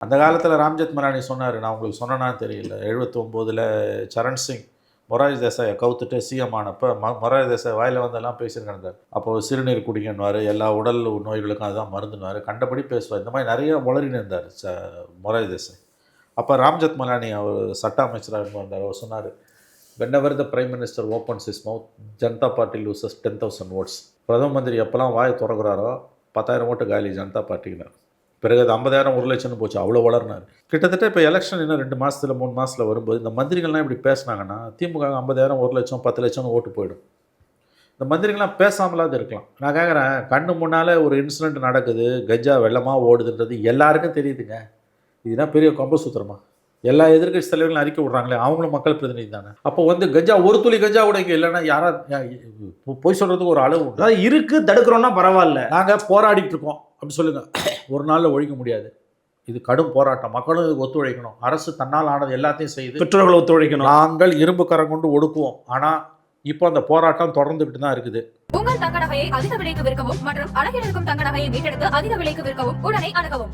அந்த காலத்தில் ராம்ஜெத் மலானி சொன்னார், நான் உங்களுக்கு சொன்னேன்னான்னு தெரியல, 79ல் சரண் சிங் மொரார்ஜி தேசாயை கவுத்துட்டு சிஎம் ஆனப்போ மொரார்ஜி தேசாய் வாயில் வந்தெல்லாம் பேசியிருக்காங்க. அப்போ சிறுநீர் குடிங்கன்னுவார், எல்லா உடல் நோய்களுக்கும் அதுதான் மருந்துன்னுவார், கண்டபடி பேசுவார். இந்த மாதிரி நிறைய வளரின்னு இருந்தார் மொரார்ஜி தேசாய். அப்போ ராம்ஜெத் மலானி அவர் சட்ட அமைச்சராக இருந்தார். அவர் சொன்னார், whenever the prime minister opens his mouth, Janata party loses 10,000 votes. பிரதம மந்திரி எப்போல்லாம் வாயை திறக்கிறாரோ 10,000 ஓட்டு காலி ஜனதா பார்ட்டிக்குனார். பிறகு அது 50,000 1 லட்சம்னு போச்சு, அவ்வளோ வளர்னார். கிட்டத்தட்ட இப்போ எலெக்ஷன் இன்னும் 2 மாதத்தில் 3 மாதத்தில் வரும்போது இந்த மந்திரிகள்லாம் இப்படி பேசினாங்கன்னா திமுக 50,000 1 லட்சம் 10 லட்சம்னு ஓட்டு போயிடும். இந்த மந்திரிகள்லாம் பேசாமலாவது இருக்கலாம். நான் கேட்குறேன், கண்ணு முன்னால் ஒரு இன்சிடென்ட் நடக்குது, கஜா வெள்ளமாக ஓடுதுன்றது எல்லாருக்கும் தெரியுதுங்க. இதுதான் பெரிய கொம்ப சூத்திரமா? எல்லா எதிர்கட்சி தலைவர்களும் அறிக்கை விட்றாங்களே, அவங்களும் மக்கள் பிரதிநிதி தானே. அப்போ கஜா ஒரு துளி கஜா கூட இங்கே இல்லைன்னா யாரா போய் சொல்கிறதுக்கு ஒரு அளவு உண்டு. அதாவது இருக்குது, தடுக்கிறோன்னா பரவாயில்ல, நாங்கள் போராடிட்டு இருக்கோம் அப்படின்னு சொல்லுங்கள். ஒரு நாளில் ஒழிக்க முடியாது. இது கடும் போராட்டம், மக்களும் இதுக்கு ஒத்துழைக்கணும். அரசு தன்னால் ஆனது எல்லாத்தையும் செய்து, பெற்றோர்கள் ஒத்துழைக்கணும். நாங்கள் இரும்பு கரம் கொண்டு ஒடுக்குவோம். ஆனால் இப்போ அந்த போராட்டம் தொடர்ந்துகிட்டு தான் இருக்குது. உங்கள் தங்க நகையை அதிக விலைக்கு விற்கவும் மற்றும் அழகில் இருக்கும் தங்க நகையை மீட்டெடுத்து அதிக விலைக்கு விற்கவும் உடனே அணுகவும்.